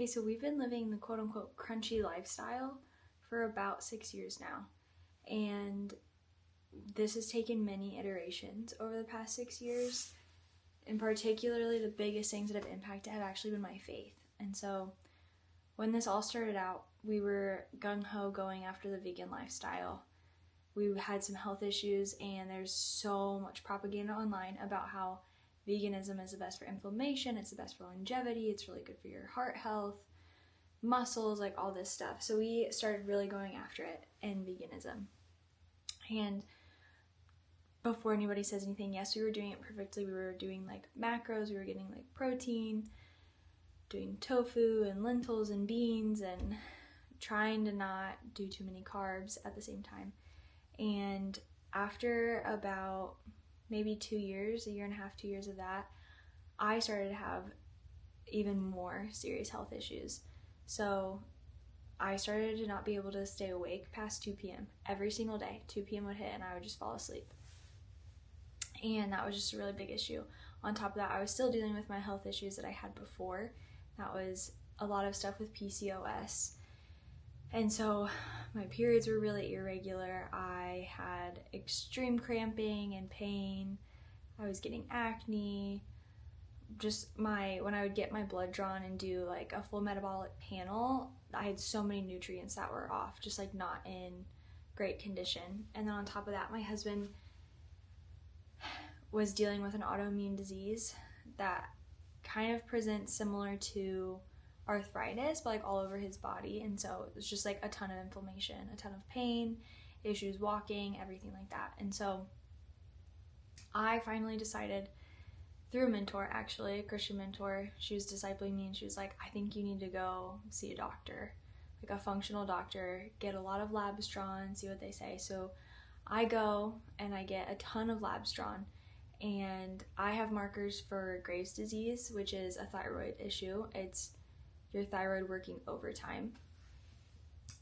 Okay, so we've been living the quote-unquote crunchy lifestyle for about 6 years now, and this has taken many iterations over the past 6 years. And particularly the biggest things that have impacted have actually been my faith. And so when this all started out, we were gung-ho going after the vegan lifestyle. We had some health issues, and there's so much propaganda online about how veganism is the best for inflammation, it's the best for longevity, it's really good for your heart health, muscles, like all this stuff. So we started really going after it in veganism. And before anybody says anything, yes, we were doing it perfectly. We were doing like macros, we were getting like protein, doing tofu and lentils and beans, and trying to not do too many carbs at the same time. And after about maybe 2 years, a year and a half, 2 years of that, I started to have even more serious health issues. So I started to not be able to stay awake past 2 p.m. every single day. 2 p.m. would hit and I would just fall asleep. And that was just a really big issue. On top of that, I was still dealing with my health issues that I had before. That was a lot of stuff with PCOS. And so my periods were really irregular. I had extreme cramping and pain. I was getting acne. When I would get my blood drawn and do like a full metabolic panel, I had so many nutrients that were off, just like not in great condition. And then on top of that, my husband was dealing with an autoimmune disease that kind of presents similar to arthritis, but like all over his body. And so it was just like a ton of inflammation, a ton of pain, issues walking, everything like that. And so I finally decided, through a mentor, actually, a Christian mentor, she was discipling me, and she was like, I think you need to go see a doctor, like a functional doctor, get a lot of labs drawn, see what they say. So I go and I get a ton of labs drawn, and I have markers for Graves' disease, which is a thyroid issue. It's your thyroid working overtime,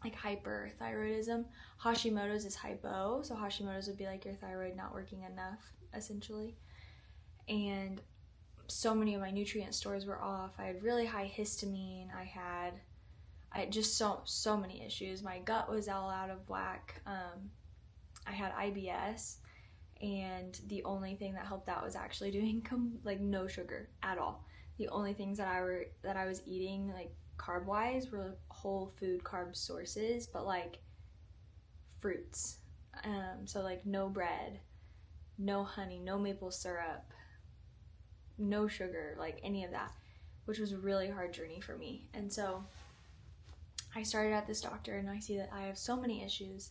like hyperthyroidism. Hashimoto's is hypo, so Hashimoto's would be like your thyroid not working enough, essentially. And so many of my nutrient stores were off. I had really high histamine. I had just so many issues. My gut was all out of whack. I had IBS, and the only thing that helped out was actually doing like no sugar at all. The only things that I was eating like carb wise were whole food carb sources, but like fruits. So like no bread, no honey, no maple syrup, no sugar, like any of that, which was a really hard journey for me. And so I started at this doctor, and I see that I have so many issues,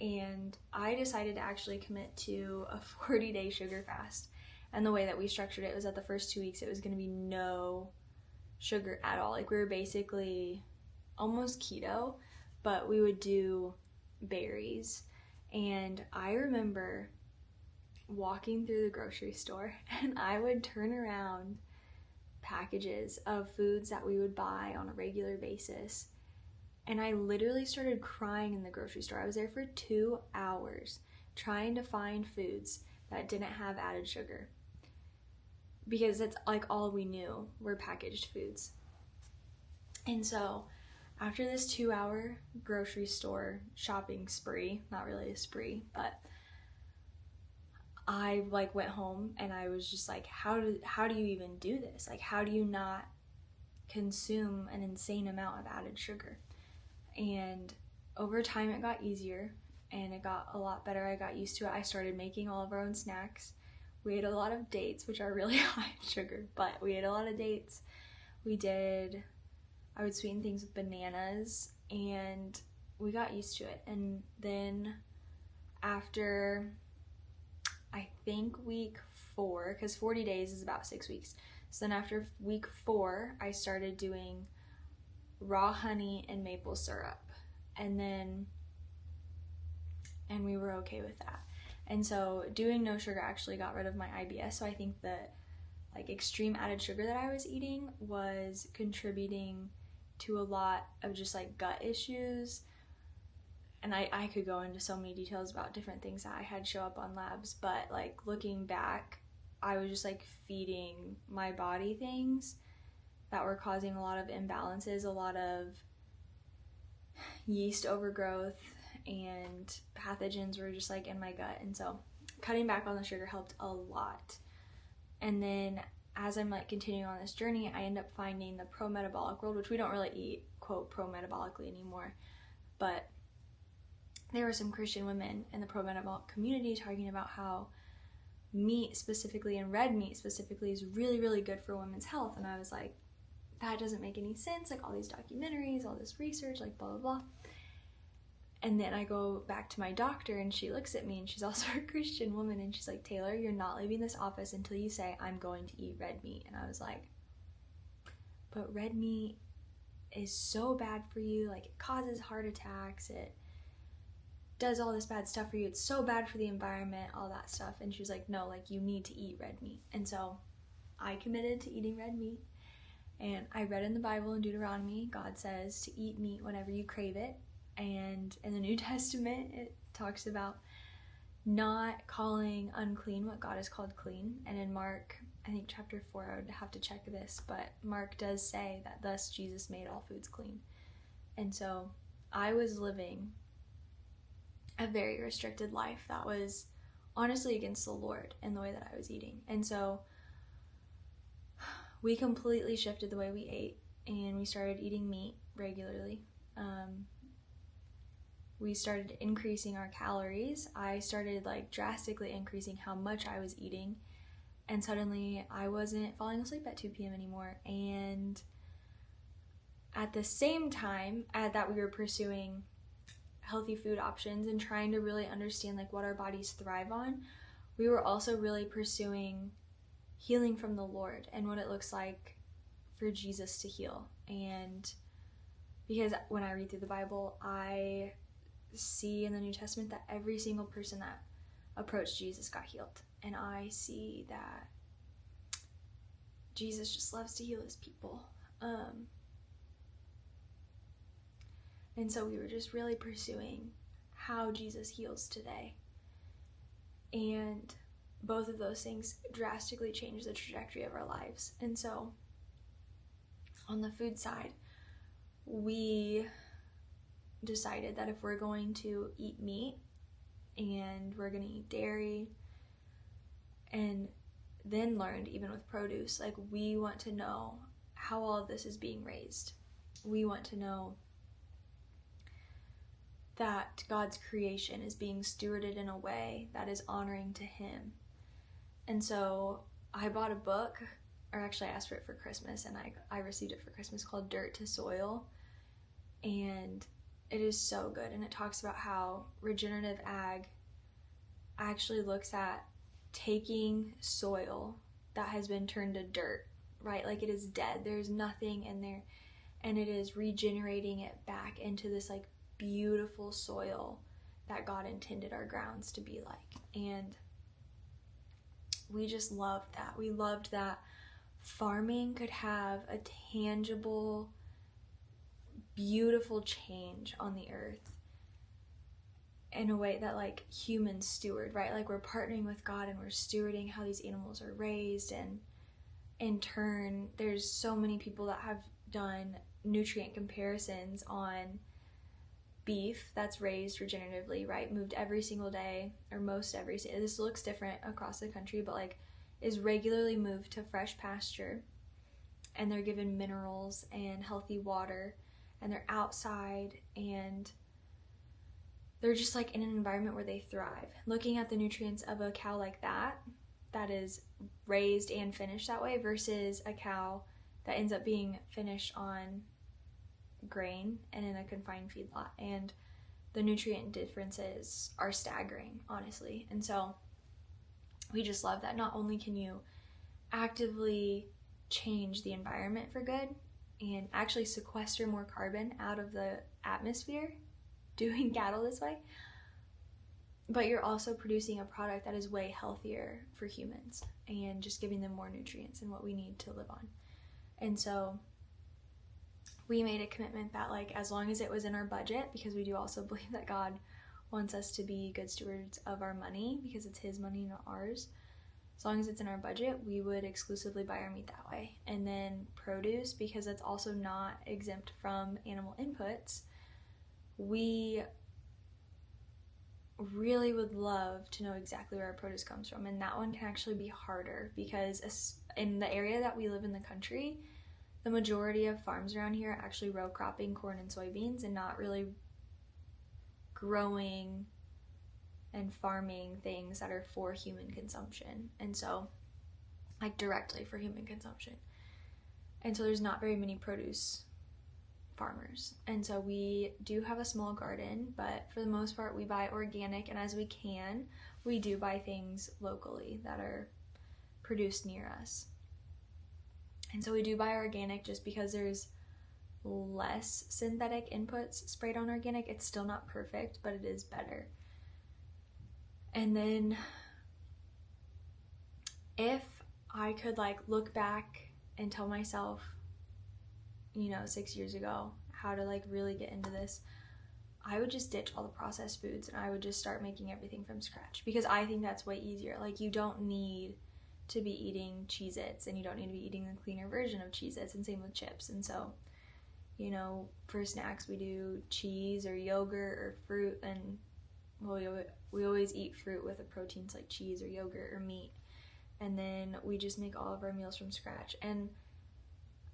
and I decided to actually commit to a 40-day sugar fast. And the way that we structured it was that the first 2 weeks it was going to be no sugar at all. Like we were basically almost keto, but we would do berries. And I remember walking through the grocery store, and I would turn around packages of foods that we would buy on a regular basis, and I literally started crying in the grocery store. I was there for 2 hours trying to find foods that didn't have added sugar, because that's like all we knew were packaged foods. And so after this 2-hour grocery store shopping spree, not really a spree, but I like went home, and I was just like, how do you even do this? Like, how do you not consume an insane amount of added sugar? And over time it got easier, and it got a lot better. I got used to it. I started making all of our own snacks. We ate a lot of dates, which are really high in sugar, but we ate a lot of dates. I would sweeten things with bananas, and we got used to it. And then after, I think week 4, because 40 days is about 6 weeks. So then after week 4, I started doing raw honey and maple syrup. And we were okay with that. And so doing no sugar actually got rid of my IBS. So I think that like extreme added sugar that I was eating was contributing to a lot of just like gut issues. And I could go into so many details about different things that I had show up on labs, but like looking back, I was just like feeding my body things that were causing a lot of imbalances, a lot of yeast overgrowth, and pathogens were just like in my gut. And so cutting back on the sugar helped a lot. And then as I'm like continuing on this journey, I end up finding the pro-metabolic world, which we don't really eat, quote, pro-metabolically anymore. But there were some Christian women in the pro-metabolic community talking about how meat specifically, and red meat specifically, is really, really good for women's health. And I was like, that doesn't make any sense. Like all these documentaries, all this research, like blah, blah, blah. And then I go back to my doctor and she looks at me, and she's also a Christian woman, and she's like, Taylor, you're not leaving this office until you say, I'm going to eat red meat. And I was like, but red meat is so bad for you. Like it causes heart attacks. It does all this bad stuff for you. It's so bad for the environment, all that stuff. And she was like, no, like you need to eat red meat. And so I committed to eating red meat. And I read in the Bible in Deuteronomy, God says to eat meat whenever you crave it. And in the New Testament, it talks about not calling unclean what God has called clean. And in Mark, I think chapter 4, I would have to check this, but Mark does say that thus Jesus made all foods clean. And so I was living a very restricted life that was honestly against the Lord in the way that I was eating. And so we completely shifted the way we ate, and we started eating meat regularly. We started increasing our calories. I started like drastically increasing how much I was eating, and suddenly I wasn't falling asleep at 2 p.m. anymore. And at the same time that we were pursuing healthy food options and trying to really understand like what our bodies thrive on, we were also really pursuing healing from the Lord and what it looks like for Jesus to heal. And because when I read through the Bible, I see in the New Testament that every single person that approached Jesus got healed. And I see that Jesus just loves to heal his people. And so we were just really pursuing how Jesus heals today. And both of those things drastically changed the trajectory of our lives. And so on the food side, we decided that if we're going to eat meat and we're going to eat dairy, and then learned even with produce, like we want to know how all of this is being raised. We want to know that God's creation is being stewarded in a way that is honoring to him. And so I bought a book, or actually I asked for it for Christmas, and I received it for Christmas, called Dirt to Soil. And it is so good, and it talks about how regenerative ag actually looks at taking soil that has been turned to dirt, right? Like it is dead, there's nothing in there, and it is regenerating it back into this like beautiful soil that God intended our grounds to be like. And we just loved that. We loved that farming could have a tangible, beautiful change on the earth in a way that like humans steward, right? Like we're partnering with God and we're stewarding how these animals are raised. And in turn, there's so many people that have done nutrient comparisons on beef that's raised regeneratively, right? Moved every single day, or most every, this looks different across the country, but like is regularly moved to fresh pasture, and they're given minerals and healthy water, and they're outside, and they're just like in an environment where they thrive. Looking at the nutrients of a cow like that is raised and finished that way, versus a cow that ends up being finished on grain and in a confined feedlot, and the nutrient differences are staggering, honestly. And so we just love that not only can you actively change the environment for good and actually sequester more carbon out of the atmosphere doing cattle this way, but you're also producing a product that is way healthier for humans and just giving them more nutrients and what we need to live on. And so we made a commitment that like as long as it was in our budget, because we do also believe that God wants us to be good stewards of our money because it's his money, not ours, as long as it's in our budget, we would exclusively buy our meat that way. And then produce, because it's also not exempt from animal inputs, we really would love to know exactly where our produce comes from. And that one can actually be harder because in the area that we live in the country, the majority of farms around here are actually row cropping corn and soybeans and not really growing and farming things that are for human consumption, and so like directly for human consumption. And so there's not very many produce farmers, and so we do have a small garden, but for the most part we buy organic, and as we can, we do buy things locally that are produced near us. And so we do buy organic just because there's less synthetic inputs sprayed on organic. It's still not perfect, but it is better. And then if I could like look back and tell myself, 6 years ago how to like really get into this, I would just ditch all the processed foods and I would just start making everything from scratch, because I think that's way easier. Like, you don't need to be eating Cheez-Its, and you don't need to be eating the cleaner version of Cheez-Its, and same with chips. And so, for snacks we do cheese or yogurt or fruit, and we always eat fruit with the proteins like cheese or yogurt or meat, and then we just make all of our meals from scratch. And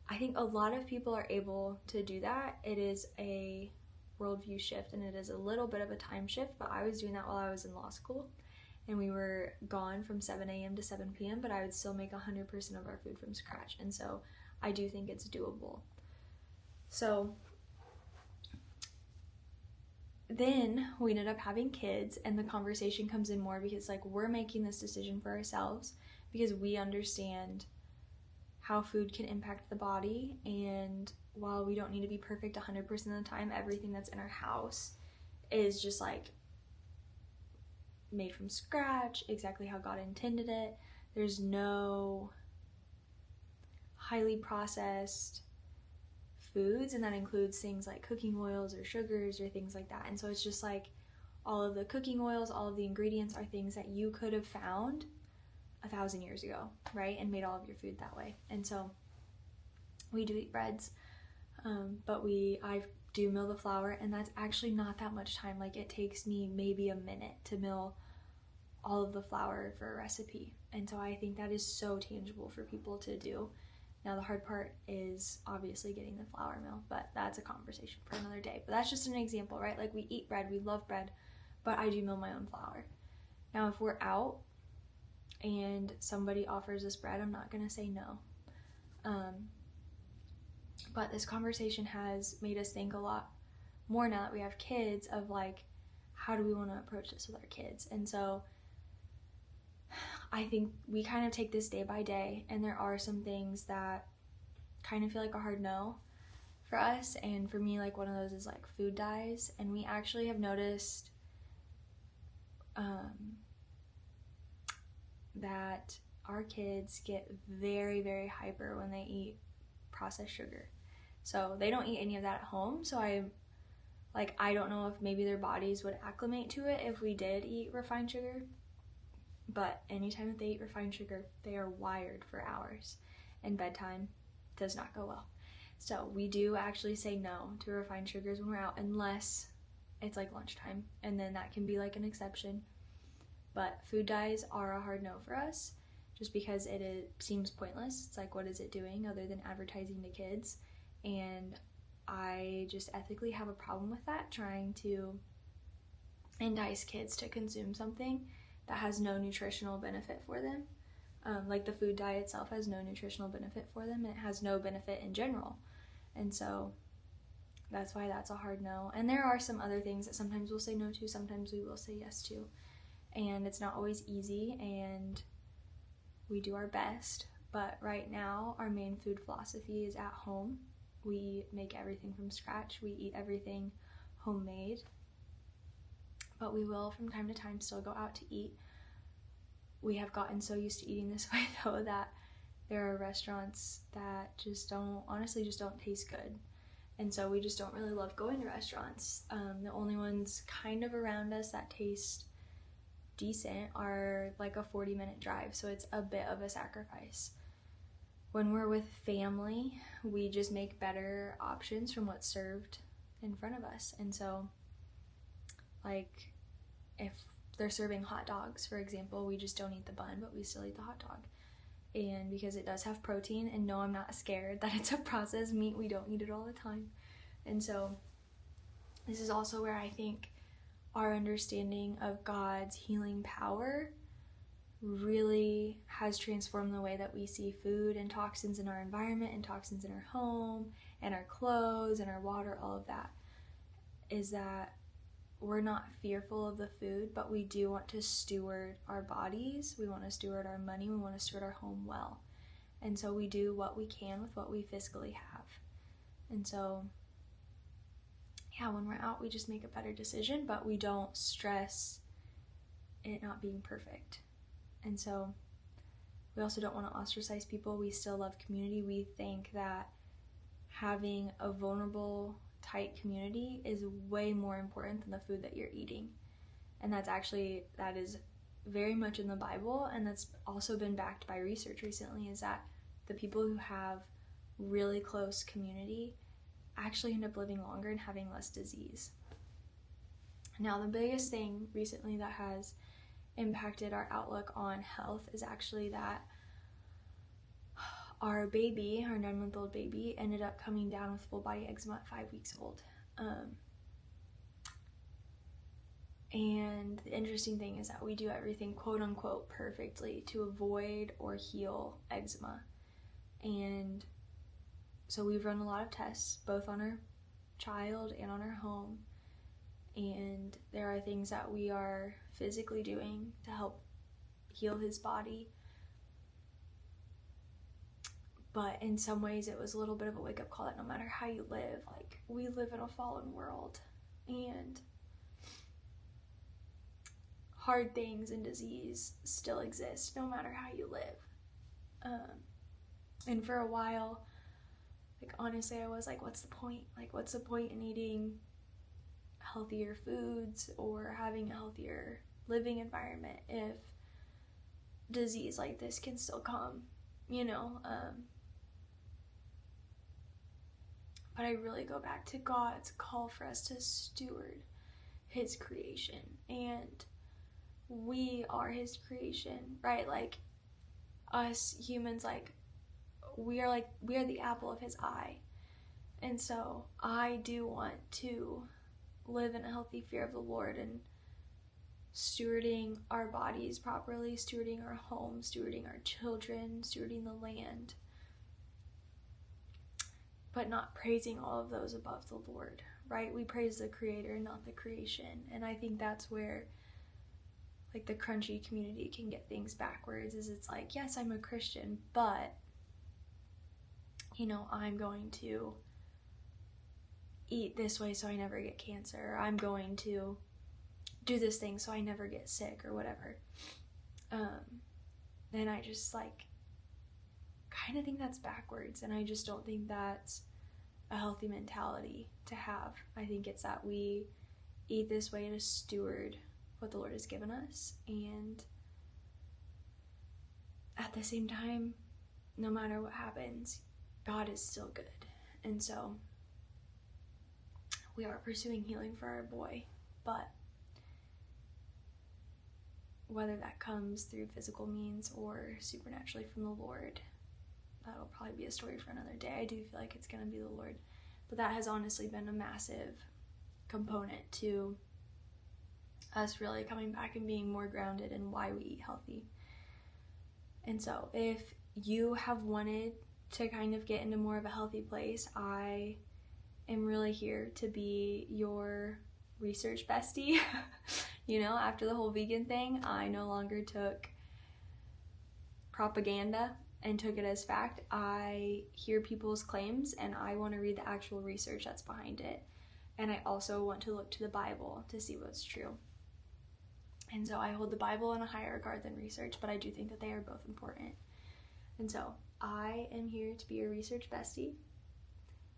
I think a lot of people are able to do that. It is a worldview shift, and it is a little bit of a time shift, but I was doing that while I was in law school, and we were gone from 7 a.m. to 7 p.m., but I would still make 100% of our food from scratch, and so I do think it's doable. So then we ended up having kids, and the conversation comes in more because like we're making this decision for ourselves because we understand how food can impact the body, and while we don't need to be perfect 100% of the time, everything that's in our house is just like made from scratch, exactly how God intended it. There's no highly processed foods, and that includes things like cooking oils or sugars or things like that. And so it's just like all of the cooking oils, all of the ingredients are things that you could have found 1,000 years ago, right? And made all of your food that way. And so we do eat breads, but I do mill the flour, and that's actually not that much time. Like, it takes me maybe a minute to mill all of the flour for a recipe. And so I think that is so tangible for people to do. Now, the hard part is obviously getting the flour mill, but that's a conversation for another day. But that's just an example, right? Like, we eat bread, we love bread, but I do mill my own flour. Now, if we're out and somebody offers us bread, I'm not going to say no. But this conversation has made us think a lot more now that we have kids of like, how do we want to approach this with our kids? And so I think we kind of take this day by day, and there are some things that kind of feel like a hard no for us. And for me, like, one of those is like food dyes. And we actually have noticed that our kids get very, very hyper when they eat processed sugar. So they don't eat any of that at home. So I don't know if maybe their bodies would acclimate to it if we did eat refined sugar. But anytime that they eat refined sugar, they are wired for hours, and bedtime does not go well. So we do actually say no to refined sugars when we're out, unless it's like lunchtime, and then that can be like an exception. But food dyes are a hard no for us, just because it seems pointless. It's like, what is it doing other than advertising to kids? And I just ethically have a problem with that, trying to entice kids to consume something that has no nutritional benefit for them. Like, the food dye itself has no nutritional benefit for them, and it has no benefit in general. And so that's why that's a hard no. And there are some other things that sometimes we'll say no to, sometimes we will say yes to. And it's not always easy, and we do our best. But right now, our main food philosophy is at home. We make everything from scratch. We eat everything homemade. But we will, from time to time, still go out to eat. We have gotten so used to eating this way, though, that there are restaurants that just don't taste good. And so we just don't really love going to restaurants. The only ones kind of around us that taste decent are like a 40-minute drive, so it's a bit of a sacrifice. When we're with family, we just make better options from what's served in front of us. And so, like, if they're serving hot dogs, for example, we just don't eat the bun, but we still eat the hot dog. And because it does have protein, and no, I'm not scared that it's a processed meat, we don't eat it all the time. And so this is also where I think our understanding of God's healing power really has transformed the way that we see food and toxins in our environment and toxins in our home and our clothes and our water. All of that is that we're not fearful of the food, but we do want to steward our bodies, we want to steward our money, we want to steward our home well. And so we do what we can with what we physically have. And so, yeah, when we're out, we just make a better decision, but we don't stress it not being perfect. And so we also don't want to ostracize people. We still love community. We think that having a vulnerable, tight community is way more important than the food that you're eating. And that is very much in the Bible, and that's also been backed by research recently, is that the people who have really close community actually end up living longer and having less disease. Now, the biggest thing recently that has impacted our outlook on health is actually that our 9-month-old baby, ended up coming down with full body eczema at 5 weeks old. And the interesting thing is that we do everything quote unquote perfectly to avoid or heal eczema. And so we've run a lot of tests, both on our child and on our home. And there are things that we are physically doing to help heal his body. But in some ways it was a little bit of a wake-up call that no matter how you live, like, we live in a fallen world, and hard things and disease still exist no matter how you live. And for a while, like, honestly, I was like, what's the point? Like, what's the point in eating healthier foods or having a healthier living environment if disease like this can still come, you know? But I really go back to God's call for us to steward his creation, and we are his creation, right? Like, us humans, like, we are the apple of his eye. And so I do want to live in a healthy fear of the Lord, and stewarding our bodies properly, stewarding our home, stewarding our children, stewarding the land, but not praising all of those above the Lord, right? We praise the creator, not the creation. And I think that's where, like, the crunchy community can get things backwards, is it's like, yes, I'm a Christian, but, you know, I'm going to eat this way so I never get cancer, or I'm going to do this thing so I never get sick, or whatever. And I just, like, kind of think that's backwards, and I just don't think that's a healthy mentality to have. I think it's that we eat this way to steward what the Lord has given us, and at the same time, no matter what happens, God is still good. And so we are pursuing healing for our boy, but whether that comes through physical means or supernaturally from the Lord, that'll probably be a story for another day. I do feel like it's going to be the Lord. But that has honestly been a massive component to us really coming back and being more grounded in why we eat healthy. And so if you have wanted to kind of get into more of a healthy place, I am really here to be your research bestie. You know, after the whole vegan thing, I no longer took propaganda and took it as fact. I hear people's claims, and I want to read the actual research that's behind it. And I also want to look to the Bible to see what's true. And so I hold the Bible in a higher regard than research, but I do think that they are both important. And so I am here to be your research bestie,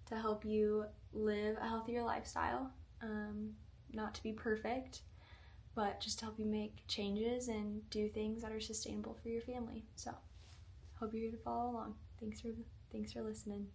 to help you live a healthier lifestyle, not to be perfect, but just to help you make changes and do things that are sustainable for your family. So hope you're here to follow along. Thanks for listening.